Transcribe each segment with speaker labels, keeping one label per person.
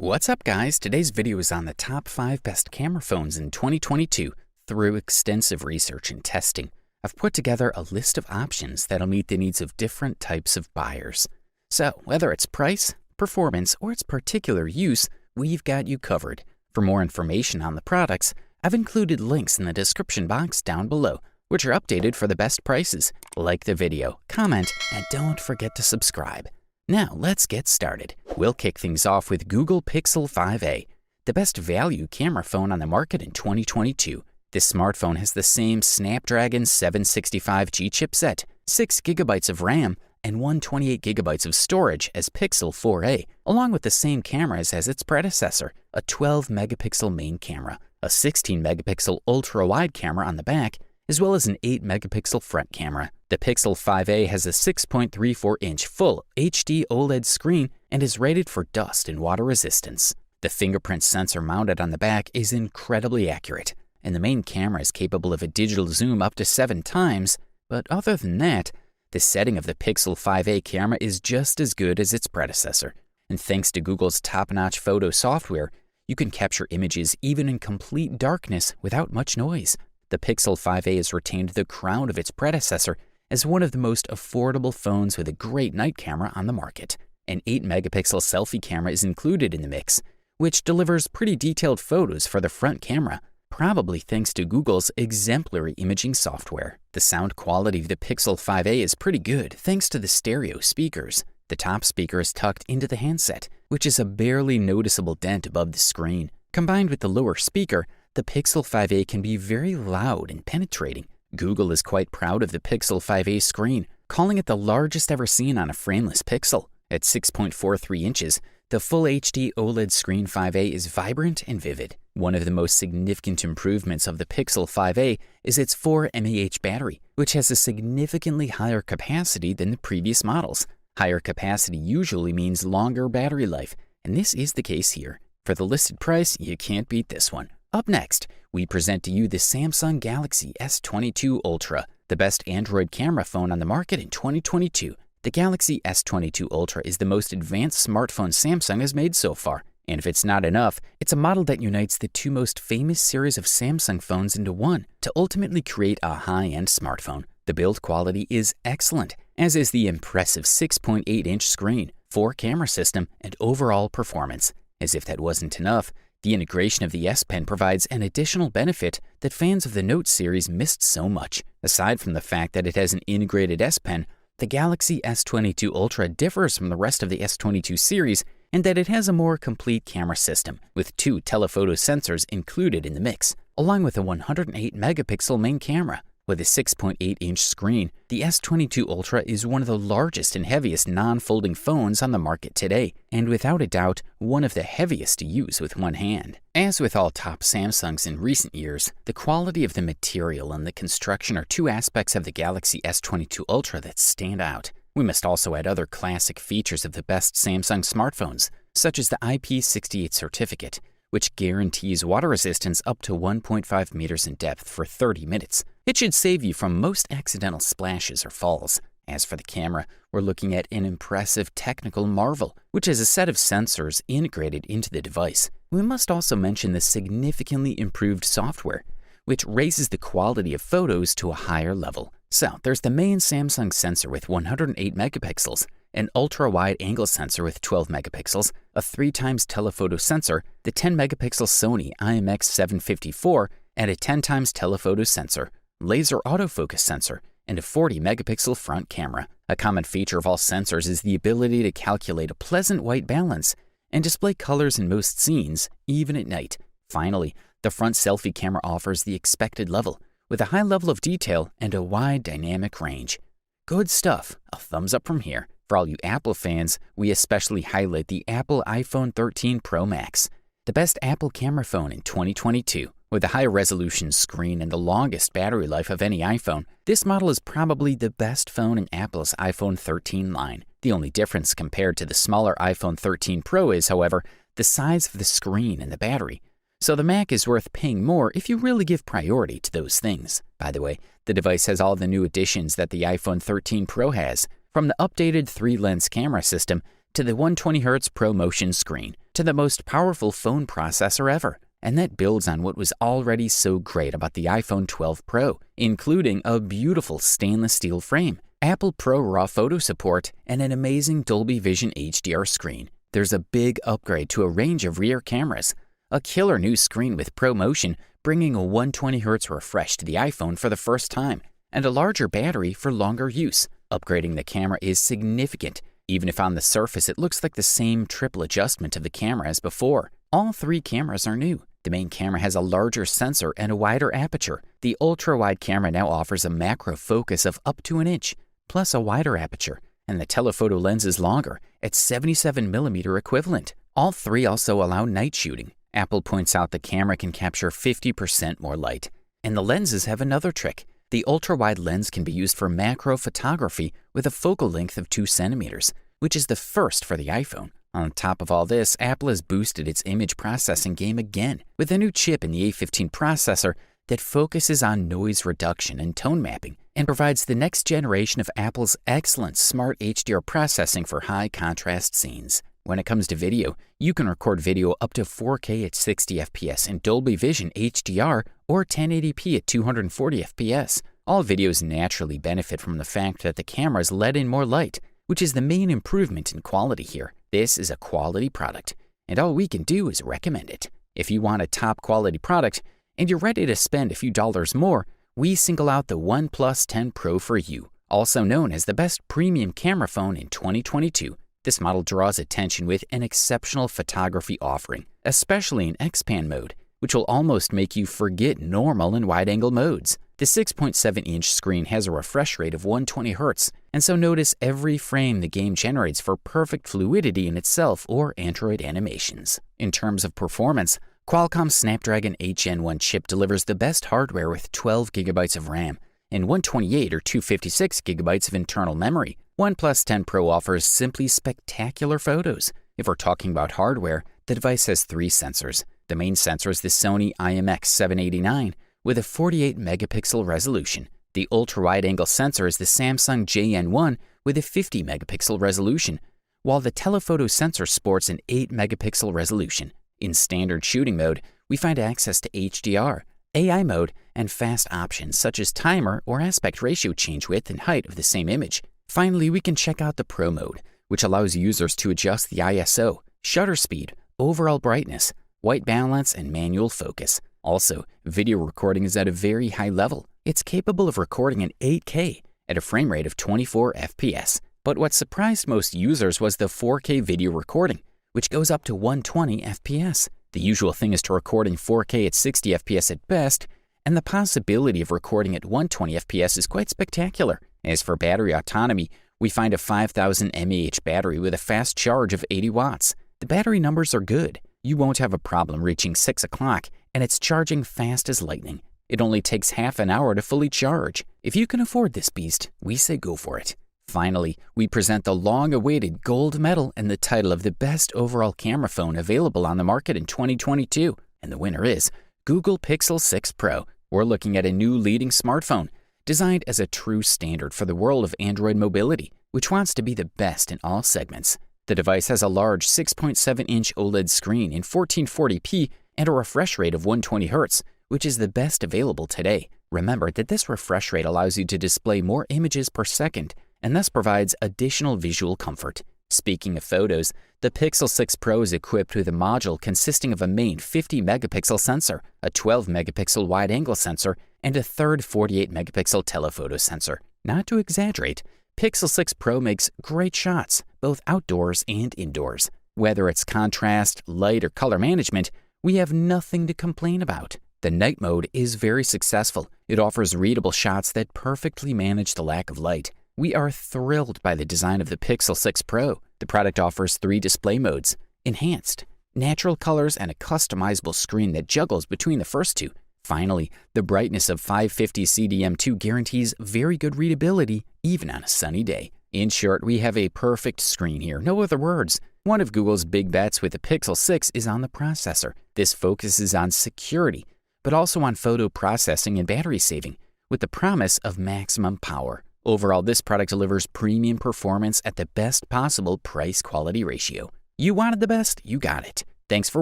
Speaker 1: What's up, guys? Today's video is on the top 5 best camera phones in 2022. Through extensive research and testing, I've put together a list of options that'll meet the needs of different types of buyers. So, whether it's price, performance, or its particular use, we've got you covered. For more information on the products, I've included links in the description box down below, which are updated for the best prices. Like the video, comment, and don't forget to subscribe. Now, let's get started. We'll kick things off with Google Pixel 5a, the best value camera phone on the market in 2022. This smartphone has the same Snapdragon 765G chipset, 6 GB of RAM, and 128 GB of storage as Pixel 4a, along with the same cameras as its predecessor, a 12-megapixel main camera, a 16-megapixel ultra-wide camera on the back, as well as an 8-megapixel front camera. The Pixel 5a has a 6.34-inch full HD OLED screen and is rated for dust and water resistance. The fingerprint sensor mounted on the back is incredibly accurate, and the main camera is capable of a digital zoom up to 7 times, but other than that, the setting of the Pixel 5a camera is just as good as its predecessor. And thanks to Google's top-notch photo software, you can capture images even in complete darkness without much noise. The Pixel 5a has retained the crown of its predecessor as one of the most affordable phones with a great night camera on the market. An 8-megapixel selfie camera is included in the mix, which delivers pretty detailed photos for the front camera, probably thanks to Google's exemplary imaging software. The sound quality of the Pixel 5a is pretty good thanks to the stereo speakers. The top speaker is tucked into the handset, which is a barely noticeable dent above the screen. Combined with the lower speaker, the Pixel 5a can be very loud and penetrating. Google is quite proud of the Pixel 5a screen, calling it the largest ever seen on a frameless Pixel. At 6.43 inches, the Full HD OLED screen 5a is vibrant and vivid. One of the most significant improvements of the Pixel 5a is its 4 mAh battery, which has a significantly higher capacity than the previous models. Higher capacity usually means longer battery life, and this is the case here. For the listed price, you can't beat this one. Up next, we present to you the Samsung Galaxy S22 Ultra, the best Android camera phone on the market in 2022. The Galaxy S22 Ultra is the most advanced smartphone Samsung has made so far. And if it's not enough, it's a model that unites the two most famous series of Samsung phones into one to ultimately create a high-end smartphone. The build quality is excellent, as is the impressive 6.8-inch screen, 4-camera system, and overall performance. As if that wasn't enough, the integration of the S Pen provides an additional benefit that fans of the Note series missed so much. Aside from the fact that it has an integrated S Pen, the Galaxy S22 Ultra differs from the rest of the S22 series in that it has a more complete camera system, with 2 telephoto sensors included in the mix, along with a 108-megapixel main camera. With a 6.8-inch screen, the S22 Ultra is one of the largest and heaviest non-folding phones on the market today, and without a doubt, one of the heaviest to use with one hand. As with all top Samsungs in recent years, the quality of the material and the construction are 2 aspects of the Galaxy S22 Ultra that stand out. We must also add other classic features of the best Samsung smartphones, such as the IP68 certificate, which guarantees water resistance up to 1.5 meters in depth for 30 minutes. It should save you from most accidental splashes or falls. As for the camera, we're looking at an impressive technical marvel, which is a set of sensors integrated into the device. We must also mention the significantly improved software, which raises the quality of photos to a higher level. So, there's the main Samsung sensor with 108 megapixels, an ultra-wide angle sensor with 12 megapixels, a 3x telephoto sensor, the 10-megapixel Sony IMX754, and a 10x telephoto sensor, laser autofocus sensor, and a 40-megapixel front camera. A common feature of all sensors is the ability to calculate a pleasant white balance and display colors in most scenes, even at night. Finally, the front selfie camera offers the expected level, with a high level of detail and a wide dynamic range. Good stuff. A thumbs up from here. For all you Apple fans, we especially highlight the Apple iPhone 13 Pro Max, the best Apple camera phone in 2022. With a high-resolution screen and the longest battery life of any iPhone, this model is probably the best phone in Apple's iPhone 13 line. The only difference compared to the smaller iPhone 13 Pro is, however, the size of the screen and the battery. So the Mac is worth paying more if you really give priority to those things. By the way, the device has all the new additions that the iPhone 13 Pro has, from the updated 3-lens camera system to the 120Hz ProMotion screen. to the most powerful phone processor ever. And that builds on what was already so great about the iPhone 12 Pro, including a beautiful stainless steel frame, Apple Pro RAW photo support, and an amazing Dolby Vision HDR screen. There's a big upgrade to a range of rear cameras, a killer new screen with ProMotion bringing a 120Hz refresh to the iPhone for the first time, and a larger battery for longer use. Upgrading the camera is significant, even if on the surface it looks like the same triple adjustment of the camera as before. All three cameras are new. The main camera has a larger sensor and a wider aperture. The ultra-wide camera now offers a macro focus of up to an inch, plus a wider aperture, and the telephoto lens is longer at 77mm equivalent. All three also allow night shooting. Apple points out the camera can capture 50% more light. And the lenses have another trick. The ultra-wide lens can be used for macro photography with a focal length of 2 centimeters, which is the first for the iPhone. On top of all this, Apple has boosted its image processing game again with a new chip in the A15 processor that focuses on noise reduction and tone mapping and provides the next generation of Apple's excellent smart HDR processing for high contrast scenes. When it comes to video, you can record video up to 4K at 60 FPS in Dolby Vision HDR or 1080p at 240 FPS. All videos naturally benefit from the fact that the cameras let in more light, which is the main improvement in quality here. This is a quality product, and all we can do is recommend it. If you want a top quality product and you're ready to spend a few dollars more, we single out the OnePlus 10 Pro for you, also known as the best premium camera phone in 2022. This model draws attention with an exceptional photography offering, especially in X-Pan mode, which will almost make you forget normal and wide-angle modes. The 6.7-inch screen has a refresh rate of 120Hz, and so notice every frame the game generates for perfect fluidity in itself or Android animations. In terms of performance, Qualcomm's Snapdragon 8 Gen 1 chip delivers the best hardware with 12GB of RAM and 128 or 256GB of internal memory. OnePlus 10 Pro offers simply spectacular photos. If we're talking about hardware, the device has 3 sensors. The main sensor is the Sony IMX789 with a 48-megapixel resolution. The ultra-wide-angle sensor is the Samsung JN1 with a 50-megapixel resolution, while the telephoto sensor sports an 8-megapixel resolution. In standard shooting mode, we find access to HDR, AI mode, and fast options such as timer or aspect ratio change width and height of the same image. Finally, we can check out the Pro mode, which allows users to adjust the ISO, shutter speed, overall brightness, white balance, and manual focus. Also, video recording is at a very high level. It's capable of recording in 8K at a frame rate of 24 FPS. But what surprised most users was the 4K video recording, which goes up to 120 FPS. The usual thing is to record in 4K at 60 FPS at best, and the possibility of recording at 120 FPS is quite spectacular. As for battery autonomy, we find a 5000 mAh battery with a fast charge of 80 watts. The battery numbers are good. You won't have a problem reaching 6 o'clock, and it's charging fast as lightning. It only takes half an hour to fully charge. If you can afford this beast, we say go for it. Finally, we present the long-awaited gold medal and the title of the best overall camera phone available on the market in 2022. And the winner is Google Pixel 6 Pro. We're looking at a new leading smartphone designed as a true standard for the world of Android mobility, which wants to be the best in all segments. The device has a large 6.7-inch OLED screen in 1440p and a refresh rate of 120Hz, which is the best available today. Remember that this refresh rate allows you to display more images per second and thus provides additional visual comfort. Speaking of photos, the Pixel 6 Pro is equipped with a module consisting of a main 50-megapixel sensor, a 12-megapixel wide-angle sensor, and a third 48-megapixel telephoto sensor. Not to exaggerate, Pixel 6 Pro makes great shots, both outdoors and indoors. Whether it's contrast, light, or color management, we have nothing to complain about. The night mode is very successful. It offers readable shots that perfectly manage the lack of light. We are thrilled by the design of the Pixel 6 Pro. The product offers 3 display modes: enhanced, natural colors, and a customizable screen that juggles between the first two. Finally, the brightness of 550 CDM2 guarantees very good readability even on a sunny day. In short, we have a perfect screen here, no other words. One of Google's big bets with the Pixel 6 is on the processor. This focuses on security, but also on photo processing and battery saving, with the promise of maximum power. Overall, this product delivers premium performance at the best possible price-quality ratio. You wanted the best, you got it. Thanks for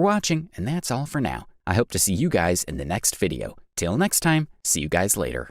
Speaker 1: watching, and that's all for now. I hope to see you guys in the next video. Till next time, see you guys later.